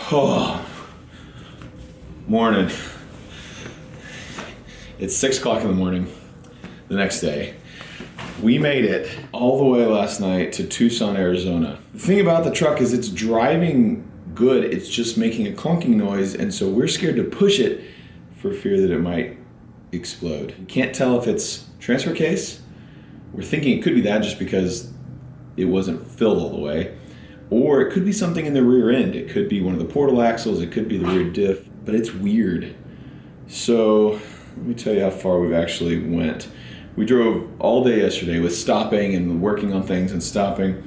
Oh, morning. It's 6 o'clock in the morning the next day. We made it all the way last night to Tucson, Arizona. The thing about the truck is it's driving good, it's just making a clunking noise, and so we're scared to push it for fear that it might explode. We can't tell if it's transfer case. We're thinking it could be that just because it wasn't filled all the way. Or it could be something in the rear end. It could be one of the portal axles, it could be the rear diff, but it's weird. So let me tell you how far we've actually went. We drove all day yesterday with stopping and working on things and stopping.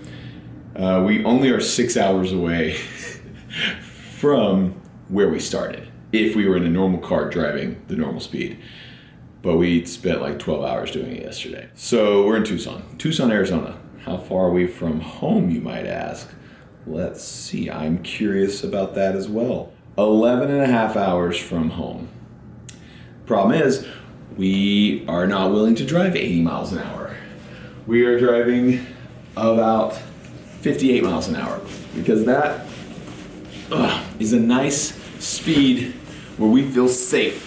We only are 6 hours away from where we started, if we were in a normal car driving the normal speed. But we spent like 12 hours doing it yesterday. So we're in Tucson, Arizona. How far are we from home, you might ask? Let's see, I'm curious about that as well. 11 and a half hours from home. Problem is, we are not willing to drive 80 miles an hour. We are driving about 58 miles an hour because that is a nice speed where we feel safe.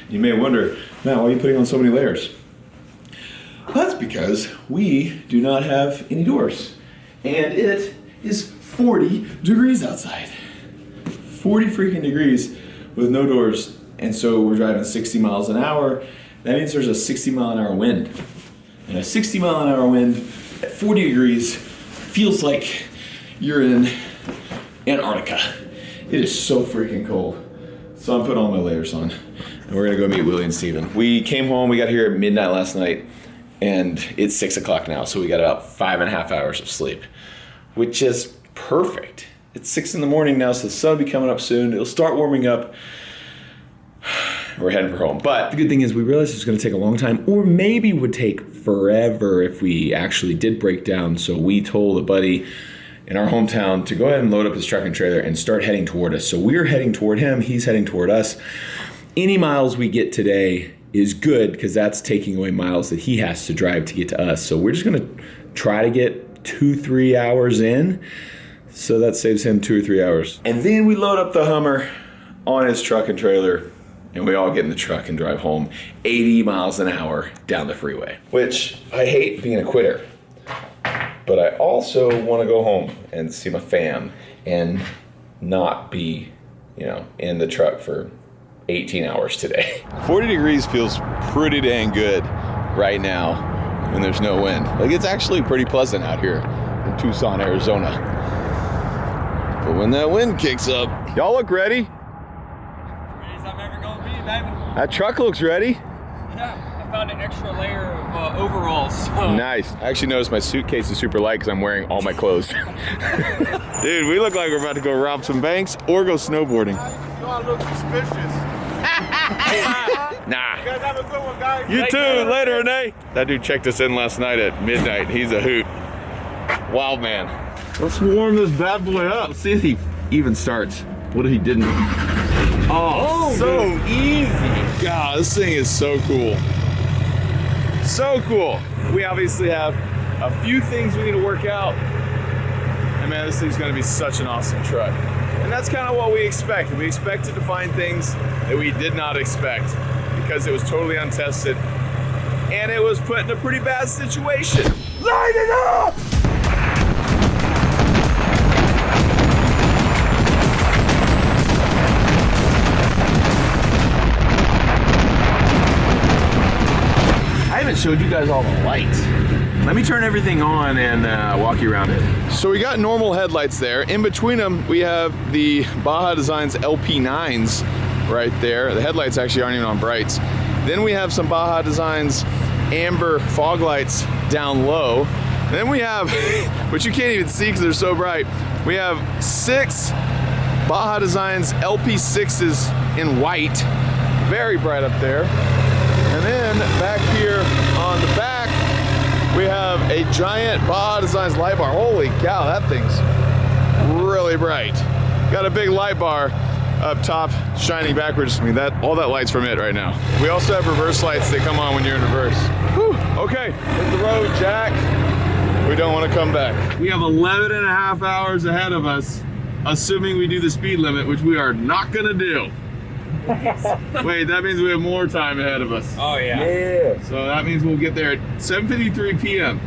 You may wonder, Matt, why are you putting on so many layers? That's because we do not have any doors. And it is 40 degrees outside. 40 freaking degrees with no doors. And so we're driving 60 miles an hour. That means there's a 60 mile an hour wind. And a 60 mile an hour wind at 40 degrees feels like you're in Antarctica. It is so freaking cold. So I'm putting all my layers on. And we're gonna go meet Willie and Steven. We came home, we got here at midnight last night. And it's 6 o'clock now, so we got about 5.5 hours of sleep, which is perfect. It's 6 in the morning now, so the sun will be coming up soon. It'll start warming up. We're heading for home. But the good thing is we realized it's going to take a long time, or maybe would take forever if we actually did break down. So we told a buddy in our hometown to go ahead and load up his truck and trailer and start heading toward us. So we're heading toward him. He's heading toward us. Any miles we get today is good because that's taking away miles that he has to drive to get to us. So we're just going to try to get 2-3 hours in. So that saves him 2 or 3 hours. And then we load up the Hummer on his truck and trailer and we all get in the truck and drive home 80 miles an hour down the freeway, which I hate being a quitter. But I also want to go home and see my fam and not be, in the truck for 18 hours today. 40 degrees feels pretty dang good right now when there's no wind. Like, it's actually pretty pleasant out here in Tucson, Arizona. But when that wind kicks up, y'all look ready? Ready as I'm ever gonna be, baby. That truck looks ready. Yeah, I found an extra layer of overalls. So. Nice. I actually noticed my suitcase is super light because I'm wearing all my clothes. Dude, we look like we're about to go rob some banks or go snowboarding. You all look suspicious. Nah. You guys have a good one, guys. You too. Later, Renee. That dude checked us in last night at midnight. He's a hoot. Wild man. Let's warm this bad boy up. Let's see if he even starts. What if he didn't? Oh, so easy. God, this thing is so cool. So cool. We obviously have a few things we need to work out. And man, this thing's gonna be such an awesome truck. And that's kind of what we expected. We expected to find things that we did not expect because it was totally untested and it was put in a pretty bad situation. Light it up! I haven't showed you guys all the lights. Let me turn everything on and walk you around it. So we got normal headlights there. In between them, we have the Baja Designs LP9s right there. The headlights actually aren't even on brights. Then we have some Baja Designs amber fog lights down low. And then we have, which you can't even see because they're so bright, we have 6 Baja Designs LP6s in white, very bright up there. And then back here on the back, we have a giant Baja Designs light bar. Holy cow, that thing's really bright. Got a big light bar up top shining backwards. I mean, all that light's from it right now. We also have reverse lights that come on when you're in reverse. Whew. Okay, hit the road, Jack. We don't want to come back. We have 11 and a half hours ahead of us, assuming we do the speed limit, which we are not gonna do. Wait, that means we have more time ahead of us. Oh yeah. Yeah. So that means we'll get there at 7:53 p.m.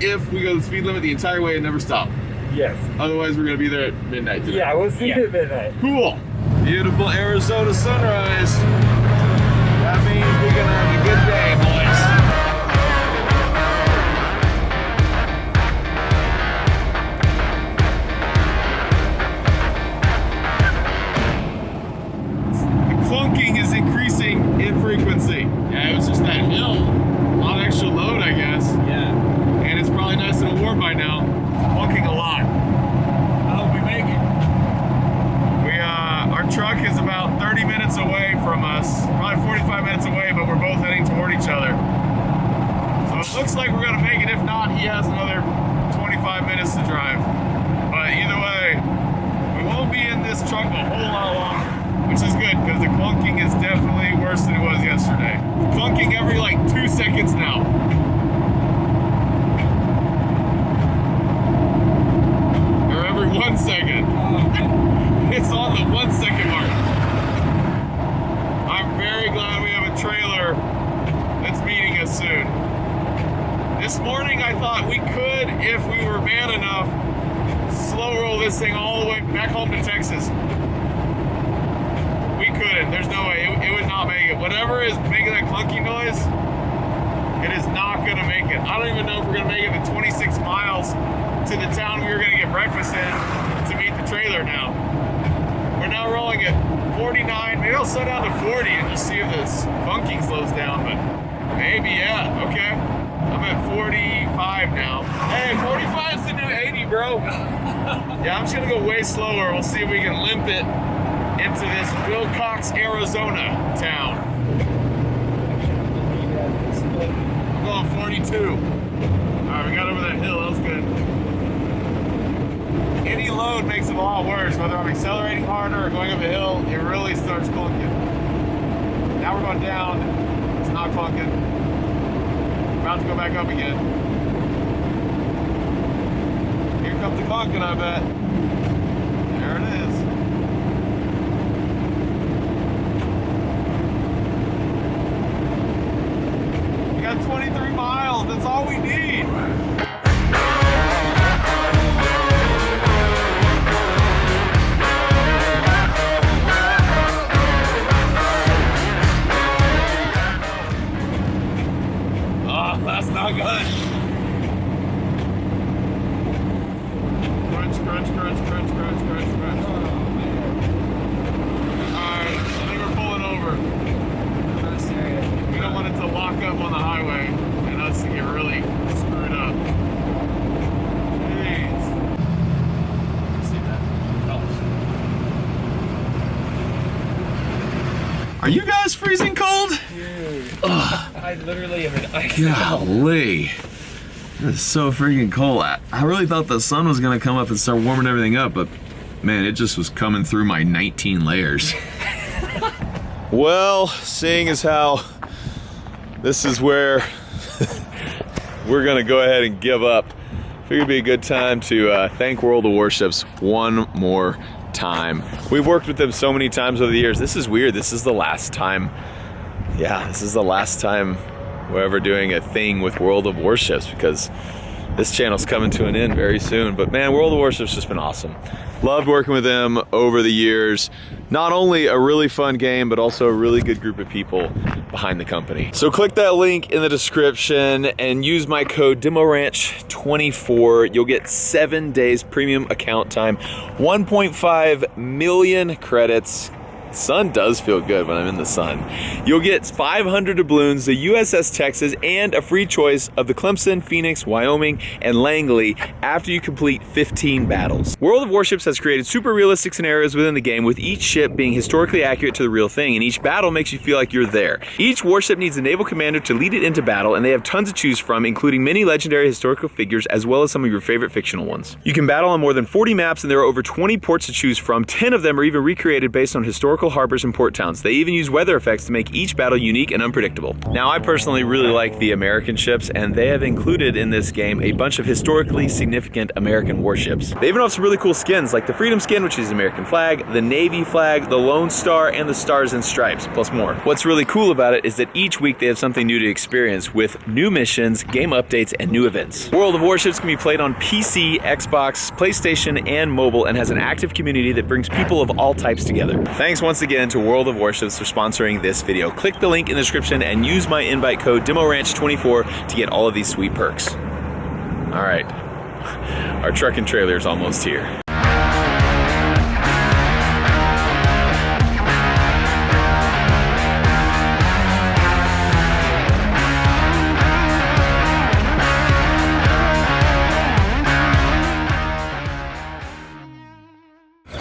if we go the speed limit the entire way and never stop. Yes. Otherwise, we're gonna be there at midnight today. Yeah, we'll see Yeah. you at midnight. Cool. Beautiful Arizona sunrise. That means we're gonna have a good day, boys. The clunking is increasing in frequency. Yeah, it was just that hill. A lot of extra load, I guess. Yeah. And it's probably nice and warm by now. It's clunking a lot. I hope we make it. Our truck is about 30 minutes away from us, probably 45 minutes away, but we're both heading toward each other. So it looks like we're gonna make it. If not, he has another 25 minutes to drive. But either way, we won't be in this truck a whole lot longer, which is good because the clunking is definitely worse than it was yesterday. Clunking every like 2 seconds now. Or every 1 second. It's on the 1 second mark. I'm very glad we have a trailer that's meeting us soon. This morning I thought we could, if we were man enough, slow roll this thing all the way back home to Texas. We couldn't. There's no way. It would not make it. Whatever is making that clunky noise, it is not going to make it. I don't even know if we're going to make it the 26 miles to the town we were going to get breakfast in to meet the trailer now. We're now rolling at 49. Maybe I'll slow down to 40 and just see if this clunking slows down, but maybe, yeah, okay. I'm at 45 now. Hey, 45 is the new 80, bro. Yeah, I'm just gonna go way slower. We'll see if we can limp it into this Wilcox, Arizona town. I'm going 42. All right, we got over that hill, that was good. Any load makes it a lot worse, whether I'm accelerating harder or going up a hill, it really starts clunking. Now we're going down, it's not clunking. About to go back up again. Here comes the clunking, I bet. There it is. We got 23 miles, that's all we need. That's not good. Crunch, crunch, crunch, crunch, crunch, crunch, crunch. Alright, I think we're pulling over. We don't want it to lock up on the highway and us to get really screwed up. Jeez. See that? Are you guys freezing cold? I literally am an ice. Golly. It's so freaking cold. I really thought the sun was gonna come up and start warming everything up, but man, it just was coming through my 19 layers. Well, seeing as how this is where we're gonna go ahead and give up, I figured it'd be a good time to thank World of Warships one more time. We've worked with them so many times over the years. This is weird. This is the last time. Yeah, this is the last time we're ever doing a thing with World of Warships because this channel's coming to an end very soon. But man, World of Warships just been awesome. Loved working with them over the years. Not only a really fun game, but also a really good group of people behind the company. So click that link in the description and use my code DemoRanch24. You'll get 7 days premium account time, 1.5 million credits. Sun does feel good when I'm in the sun. You'll get 500 doubloons, the USS Texas, and a free choice of the Clemson, Phoenix, Wyoming, and Langley after you complete 15 battles. World of Warships has created super realistic scenarios within the game, with each ship being historically accurate to the real thing, and each battle makes you feel like you're there. Each warship needs a naval commander to lead it into battle, and they have tons to choose from, including many legendary historical figures as well as some of your favorite fictional ones. You can battle on more than 40 maps, and there are over 20 ports to choose from. 10 of them are even recreated based on historical historical harbors and port towns. They even use weather effects to make each battle unique and unpredictable. Now, I personally really like the American ships, and they have included in this game a bunch of historically significant American warships. They even have some really cool skins, like the Freedom skin, which is the American flag, the Navy flag, the Lone Star, and the Stars and Stripes, plus more. What's really cool about it is that each week they have something new to experience with new missions, game updates, and new events. World of Warships can be played on PC, Xbox, PlayStation, and mobile, and has an active community that brings people of all types together. Thanks once again to World of Warships for sponsoring this video. Click the link in the description and use my invite code DEMORANCH24 to get all of these sweet perks. All right, our truck and trailer is almost here.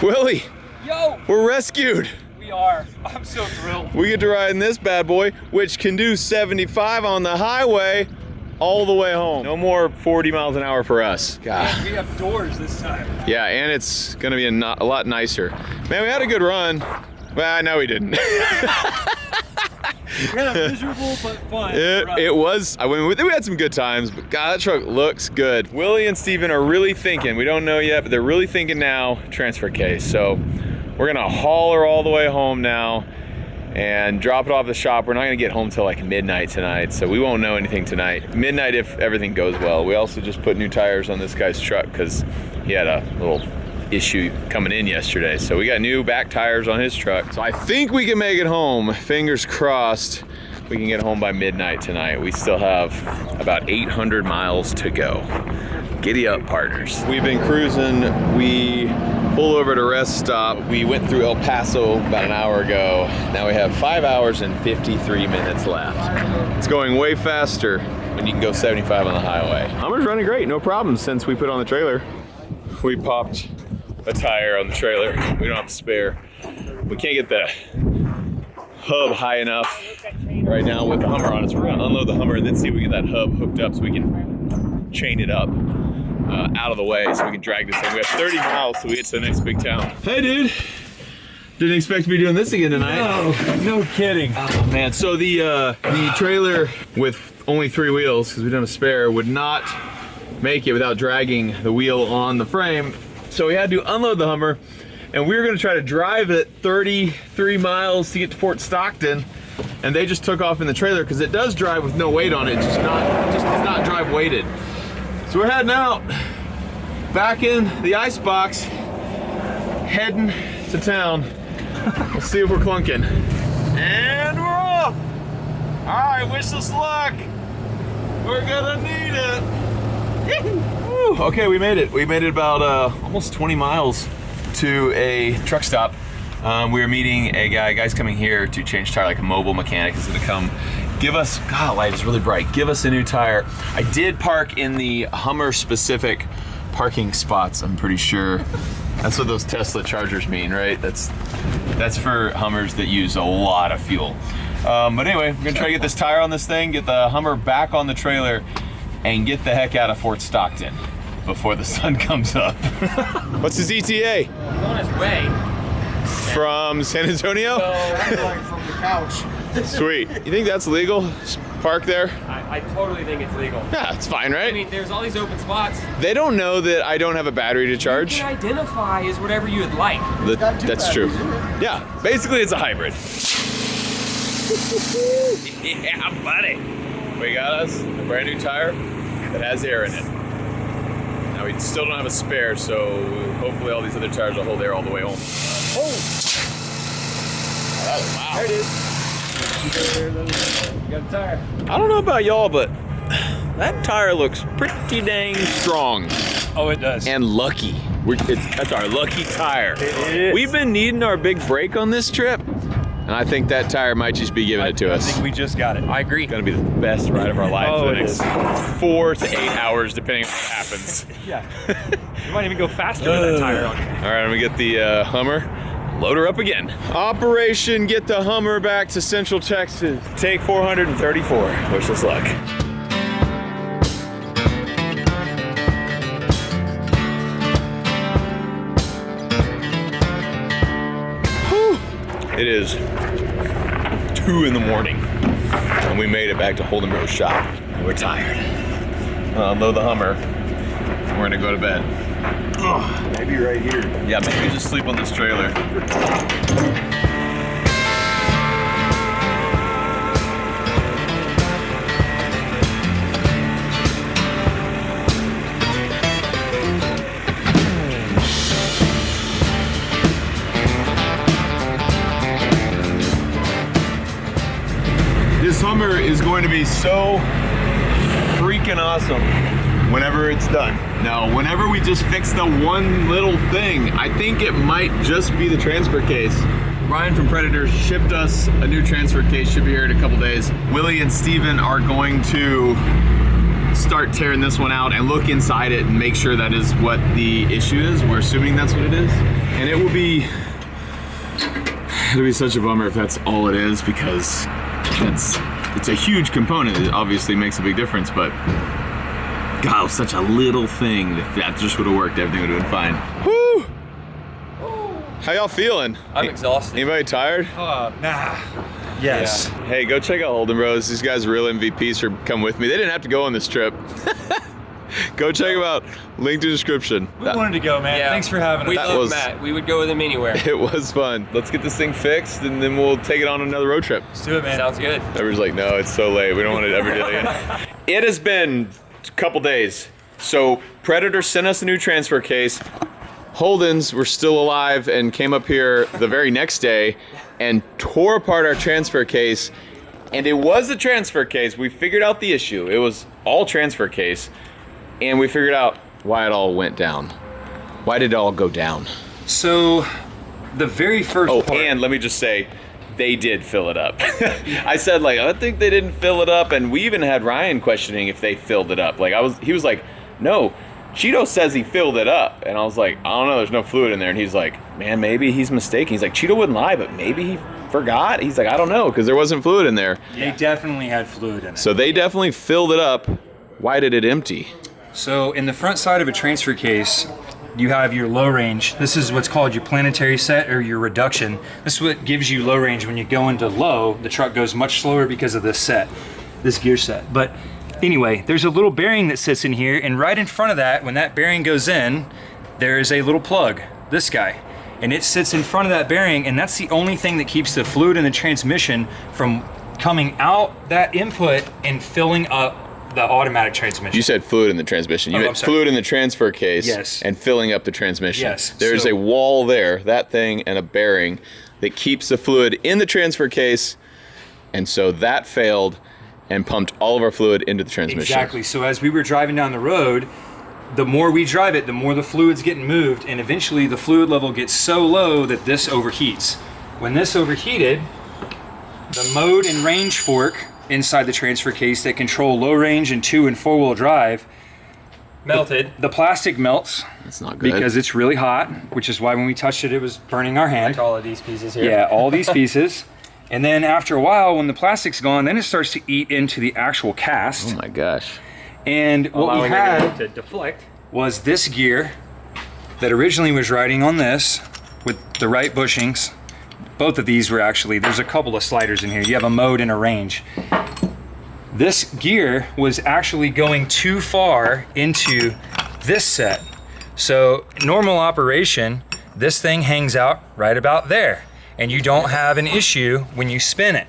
Willie, Yo, we're rescued. we are. I'm so thrilled. We get to ride in this bad boy, which can do 75 on the highway all the way home. No more 40 miles an hour for us. God. We have doors this time. Yeah, and it's gonna be a lot nicer. Man, we had a good run. Well, no, we didn't. We had a miserable but fun run. It was, I mean, we had some good times, but God, that truck looks good. Willie and Steven are really thinking, we don't know yet, but they're really thinking now, transfer case. So we're gonna haul her all the way home now and drop it off at the shop. We're not gonna get home till like midnight tonight, so we won't know anything tonight. Midnight if everything goes well. We also just put new tires on this guy's truck because he had a little issue coming in yesterday. So we got new back tires on his truck. So I think we can make it home. Fingers crossed we can get home by midnight tonight. We still have about 800 miles to go. Giddy up, partners. We've been cruising. We pulled over to rest stop. We went through El Paso about an hour ago. Now we have 5 hours and 53 minutes left. It's going way faster when you can go 75 on the highway. Hummer's running great, no problem since we put it on the trailer. We popped a tire on the trailer. We don't have a spare. We can't get the hub high enough right now with the Hummer on it. So we're gonna unload the Hummer and then see if we get that hub hooked up so we can chain it up out of the way so we can drag this thing. We have 30 miles till we get to the next big town. Hey dude, didn't expect to be doing this again tonight. No kidding. Oh man, so the trailer with only 3 wheels, because we don't have a spare, would not make it without dragging the wheel on the frame. So we had to unload the Hummer, and we were gonna try to drive it 33 miles to get to Fort Stockton, and they just took off in the trailer because it does drive with no weight on it. It's just does not drive weighted. So we're heading out, back in the ice box, heading to town. We'll see if we're clunking. And we're off! All right, wish us luck. We're gonna need it. Woo, okay, we made it. We made it about almost 20 miles to a truck stop. We were meeting a guy's coming here to change tire, like a mobile mechanic is gonna come give us, God, light is really bright, give us a new tire. I did park in the Hummer specific parking spots, I'm pretty sure. That's what those Tesla chargers mean, right? That's for Hummers that use a lot of fuel. But anyway, we're gonna try to get this tire on this thing, get the Hummer back on the trailer, and get the heck out of Fort Stockton before the sun comes up. What's his ETA? He's on his way. From San Antonio? So I'm going from the couch. Sweet. You think that's legal? Just park there? I totally think it's legal. Yeah, it's fine, right? I mean, there's all these open spots. They don't know that I don't have a battery to charge. You can identify as whatever you would like. That's true. Yeah, basically it's a hybrid. Yeah, buddy. We got us a brand new tire that has air in it. Now we still don't have a spare, so hopefully all these other tires will hold air all the way home. Oh! That was loud. There it is. You got a tire. I don't know about y'all, but that tire looks pretty dang strong. Oh, it does. And lucky. That's our lucky tire. It is. We've been needing our big break on this trip, and I think that tire might just be giving it to us. I think we just got it. I agree. It's gonna be the best ride of our life Oh, for the it next is. 4 to 8 hours, depending on what happens. Yeah. You might even go faster with that tire on. All right, I'm gonna get the Hummer, load her up again. Operation Get the Hummer Back to Central Texas. Take 434. Wish us luck. It is 2 in the morning, and we made it back to Holden Bros shop. We're tired. Unload the Hummer. We're gonna go to bed. Oh, maybe right here. Yeah, maybe just sleep on this trailer. This Hummer is going to be so freaking awesome whenever it's done. Now, whenever we just fix the one little thing, I think it might just be the transfer case. Ryan from Predator shipped us a new transfer case, should be here in a couple days. Willie and Steven are going to start tearing this one out and look inside it and make sure that is what the issue is. We're assuming that's what it is. And it'll be such a bummer if that's all it is, because it's a huge component. It obviously makes a big difference, but God, it was such a little thing. If that just would have worked, everything would have been fine. Woo! How y'all feeling? I'm exhausted. Anybody tired? Nah. Yes. Yeah. Hey, go check out Holden Bros. These guys are real MVPs for come with me. They didn't have to go on this trip. Go check them out. Link to the description. We wanted to go, man. Yeah. Thanks for having We us. love was- Matt. We would go with him anywhere. It was fun. Let's get this thing fixed, and then we'll take it on another road trip. Let's do it, man. Sounds good. Everyone's like, no, it's so late. We don't want to ever do it again. It has been a couple days. So Predator sent us a new transfer case. Holden's were still alive and came up here the very next day and tore apart our transfer case. And it was the transfer case. We figured out the issue. It was all transfer case. And we figured out why it all went down. Why did it all go down? So, the very first Oh, part. and let me just say, they did fill it up. I said, like, I think they didn't fill it up, and we even had Ryan questioning if they filled it up. Like, he was like, no, Cheeto says he filled it up. And I was like, I don't know, there's no fluid in there. And he's like, man, maybe he's mistaken. He's like, Cheeto wouldn't lie, but maybe he forgot. He's like, I don't know, because there wasn't fluid in there. They definitely had fluid in it. So they definitely filled it up. Why did it empty? So in the front side of a transfer case, you have your low range. This is what's called your planetary set or your reduction. This is what gives you low range. When you go into low, the truck goes much slower because of this set, this gear set. But anyway, there's a little bearing that sits in here, and right in front of that, when that bearing goes in, there is a little plug, this guy. And it sits in front of that bearing, and that's the only thing that keeps the fluid in the transmission from coming out that input and filling up the automatic transmission. You said fluid in the transmission. You I'm had sorry. fluid in the transfer case. Yes. And filling up the transmission. Yes. There's So- a wall there, that thing, and a bearing that keeps the fluid in the transfer case. And so that failed and pumped all of our fluid into the transmission. Exactly. So as we were driving down the road, the more we drive it, the more the fluid's getting moved, and eventually the fluid level gets so low that this overheats. When this overheated, the mode and range fork inside the transfer case that control low range and 2 and 4-wheel drive Melted. the plastic melts That's not good. because it's really hot, which is why when we touched it, it was burning our hand. Like all of these pieces here. Yeah, all these pieces. And then after a while, when the plastic's gone, then it starts to eat into the actual cast. Oh my gosh. And what we Allowing everything had to deflect. was this gear that originally was riding on this with the right bushings. Both of these were actually, there's a couple of sliders in here. You have a mode and a range. This gear was actually going too far into this set. So normal operation, this thing hangs out right about there, and you don't have an issue when you spin it.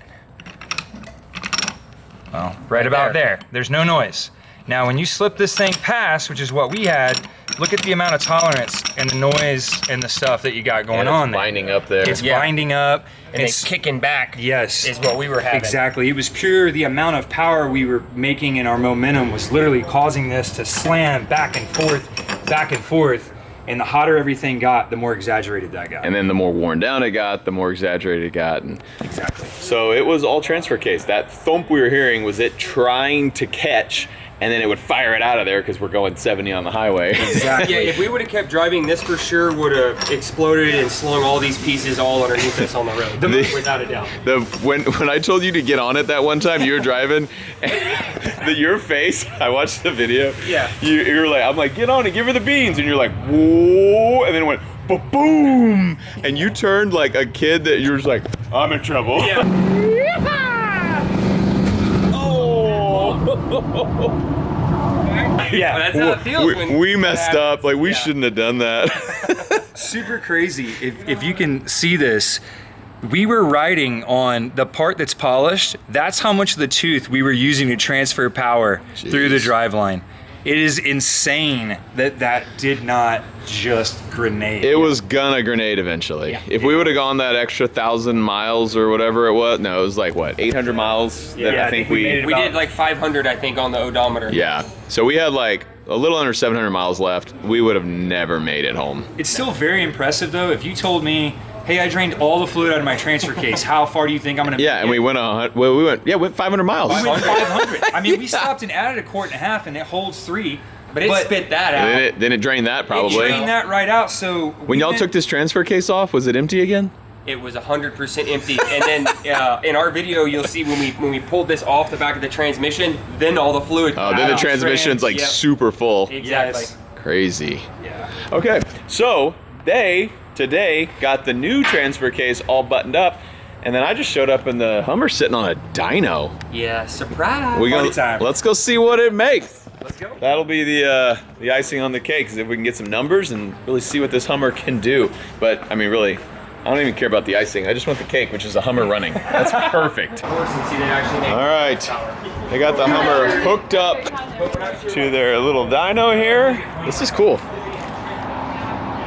Well, right about there. There's no noise. Now, when you slip this thing past, which is what we had, look at the amount of tolerance and the noise and the stuff that you got going on there. Binding up there. It's Yeah. binding up. And it's kicking back. Yes. Is what we were having. Exactly. It was pure, the amount of power we were making in our momentum was literally causing this to slam back and forth, back and forth. And the hotter everything got, the more exaggerated that got. And then the more worn down it got, the more exaggerated it got. And Exactly. so it was all transfer case. That thump we were hearing was it trying to catch, and then it would fire it out of there because we're going 70 on the highway. Exactly. Yeah, if we would have kept driving, this for sure would have exploded and slung all these pieces all underneath us on the road. Without a doubt. When I told you to get on it that one time, you were driving, your face, I watched the video. Yeah. You were like, I'm like, get on it, give her the beans. And you're like, whoa, and then it went, boom. And you turned like a kid that you were just like, I'm in trouble. Yeah. Yeah, that's how it feels when We messed that up. Like, we yeah. shouldn't have done that. Super crazy. If you can see this, we were riding on the part that's polished. That's how much of the tooth we were using to transfer power through the driveline. It is insane that that did not just grenade. It was gonna grenade eventually. Yeah. If we would have gone that extra 1,000 miles or whatever it was, no, it was like what, 800 miles? That Yeah, I think we made it We about- did like 500, I think, on the odometer. Yeah. So we had like a little under 700 miles left. We would have never made it home. It's still very impressive though. If you told me, hey, I drained all the fluid out of my transfer case, how far do you think I'm gonna Yeah, and we went we went 500 miles. We went 500. I mean, we stopped and added 1.5 quarts and it holds 3. But it spit that out. Then it drained that It probably. drained that right out. So When y'all took this transfer case off, was it empty again? It was 100% empty. And then in our video, you'll see when we pulled this off the back of the transmission, then all the fluid. Oh, then the out. transmission's like Yep. super full. Exactly. Yes. Crazy. Yeah. Okay, so they today got the new transfer case all buttoned up, and then I just showed up in the Hummer sitting on a dyno. Yeah, surprise. Party time. Let's go see what it makes. Let's go. That'll be the icing on the cake, is if we can get some numbers and really see what this Hummer can do. But I mean, really, I don't even care about the icing. I just want the cake, which is a Hummer running. That's perfect. Horse and see that actually make All right, they got the Hummer hooked up to their little dyno here. This is cool.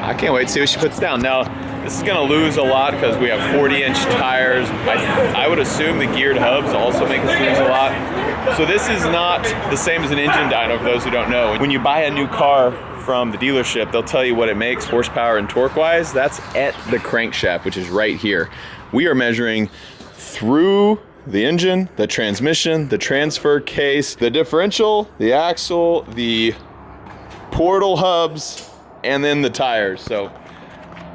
I can't wait to see what she puts down. Now, this is gonna lose a lot because we have 40-inch tires. I would assume the geared hubs also make us lose a lot. So this is not the same as an engine dyno, for those who don't know. When you buy a new car from the dealership, they'll tell you what it makes horsepower and torque-wise. That's at the crankshaft, which is right here. We are measuring through the engine, the transmission, the transfer case, the differential, the axle, the portal hubs, and then the tires. So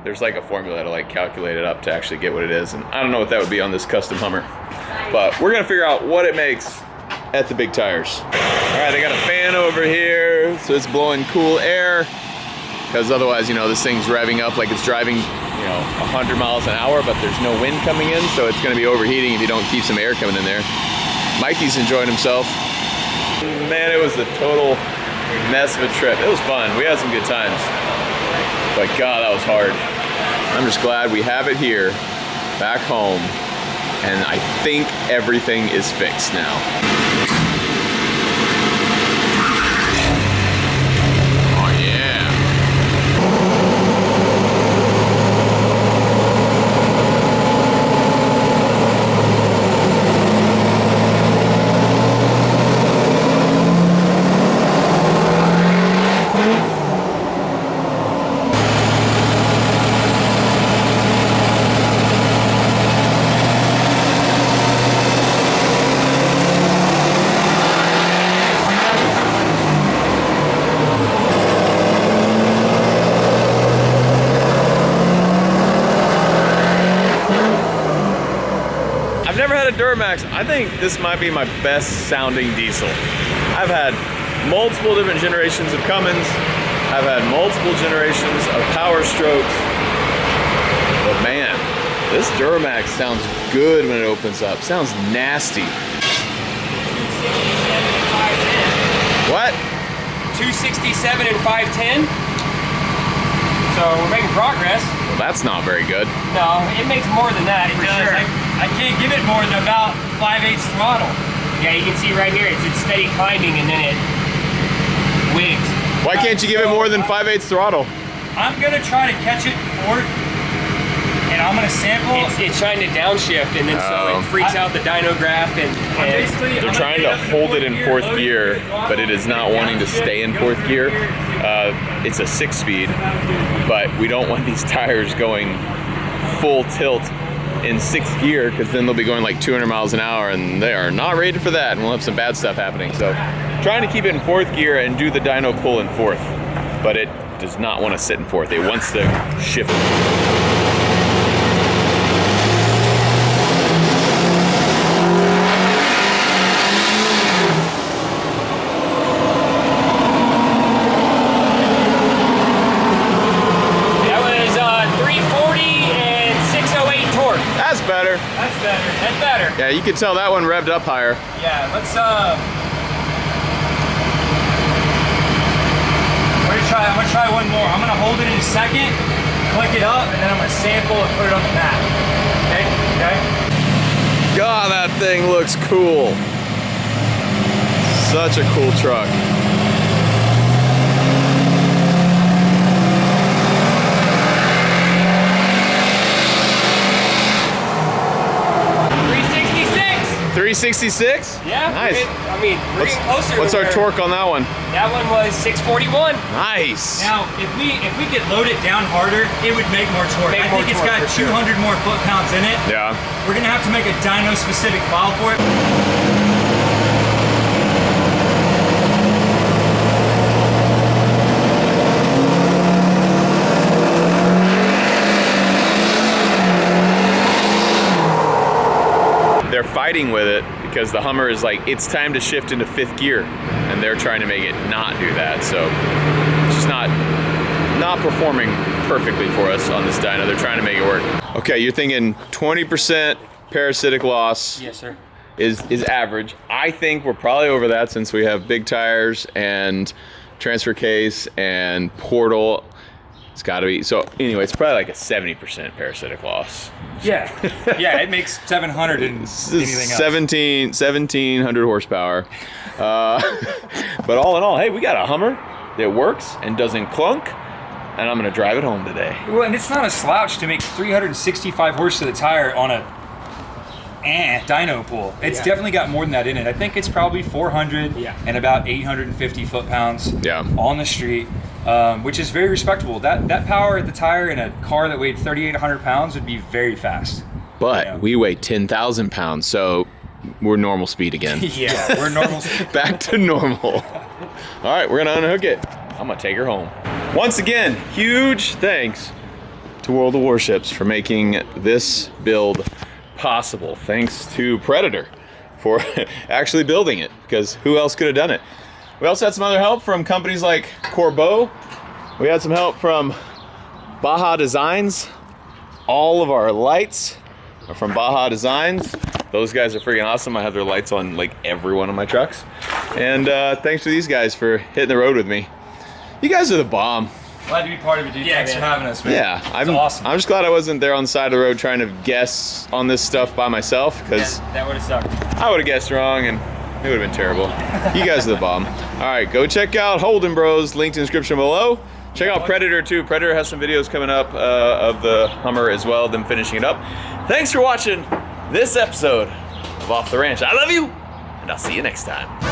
there's like a formula to like calculate it up to actually get what it is. And I don't know what that would be on this custom Hummer, but we're gonna figure out what it makes at the big tires. All right, they got a fan over here, so it's blowing cool air, because otherwise, you know, this thing's revving up like it's driving, you know, 100 miles an hour, but there's no wind coming in, so it's gonna be overheating if you don't keep some air coming in there. Mikey's enjoying himself. Man, it was a total mess of a trip. It was fun, we had some good times, but God, that was hard. I'm just glad we have it here, back home, and I think everything is fixed now. Oh yeah. I've never had a Duramax. I think this might be my best sounding diesel. I've had multiple different generations of Cummins. I've had multiple generations of Power Strokes. But man, this Duramax sounds good when it opens up. Sounds nasty. What? 267 and 510. So we're making progress. Well, that's not very good. No, it makes more than that. For sure. I can't give it more than about 5/8 throttle. Yeah, you can see right here, it's steady climbing and then it wigs. Why can't you give it more than 5/8 throttle? I'm gonna try to catch it fourth, and I'm gonna sample. It's trying to downshift and then so it freaks out the dyno graph and They're trying to hold it in fourth gear, but it is not wanting to stay in fourth gear. It's a 6-speed, but we don't want these tires going full tilt in 6th gear, because then they'll be going like 200 miles an hour, and they are not rated for that, and we'll have some bad stuff happening. So trying to keep it in 4th gear and do the dyno pull in 4th, but it does not want to sit in 4th. It wants to shift. that was 340 and 608 torque. That's better. better? That's better. That's better. Yeah, you can tell that one revved up higher. Yeah, let's I'm gonna try one more. I'm gonna hold it in a second, click it up, and then I'm gonna sample and put it on the map. Okay? Okay? God, that thing looks cool. Such a cool truck. $366? Yeah. Nice. We're getting closer. What's our torque on that one? That one was 641. Nice. Now, if we could load it down harder, it would make more torque. I think it's got 200 more foot-pounds in it. Yeah. We're gonna have to make a dyno-specific file for it. They're fighting with it because the Hummer is like, it's time to shift into 5th gear, and they're trying to make it not do that. So it's just not performing perfectly for us on this dyno. They're trying to make it work. Okay, you're thinking 20% parasitic loss. Yes, sir. Is average. I think we're probably over that since we have big tires and transfer case and portal. It's got to be. So anyway, it's probably like a 70% parasitic loss. Yeah. Yeah, it makes 700 and anything else. 1700 horsepower. But all in all, hey, we got a Hummer that works and doesn't clunk, and I'm going to drive it home today. Well, and it's not a slouch to make 365 horse to the tire on a dyno pool. It's definitely got more than that in it. I think it's probably 400 and about 850 foot-pounds on the street, which is very respectable. That power at the tire in a car that weighed 3,800 pounds would be very fast. But we weigh 10,000 pounds, so we're normal speed again. Yeah, we're normal. Back to normal. All right, we're gonna unhook it. I'm gonna take her home. Once again, huge thanks to World of Warships for making this build possible. Thanks to Predator for actually building it, because who else could have done it? We also had some other help from companies like Corbeau. We had some help from Baja Designs. All of our lights are from Baja Designs. Those guys are freaking awesome. I have their lights on like every one of my trucks. And thanks to these guys for hitting the road with me. You guys are the bomb. Glad to be part of it, dude. Yeah, thanks for having us, man. Yeah, awesome. I'm just glad I wasn't there on the side of the road trying to guess on this stuff by myself, because that would have sucked. I would have guessed wrong and it would have been terrible. You guys are the bomb. All right, go check out Holden Bros, linked in the description below. Check out Predator too. Predator has some videos coming up of the Hummer as well, them finishing it up. Thanks for watching this episode of Off the Ranch. I love you, and I'll see you next time.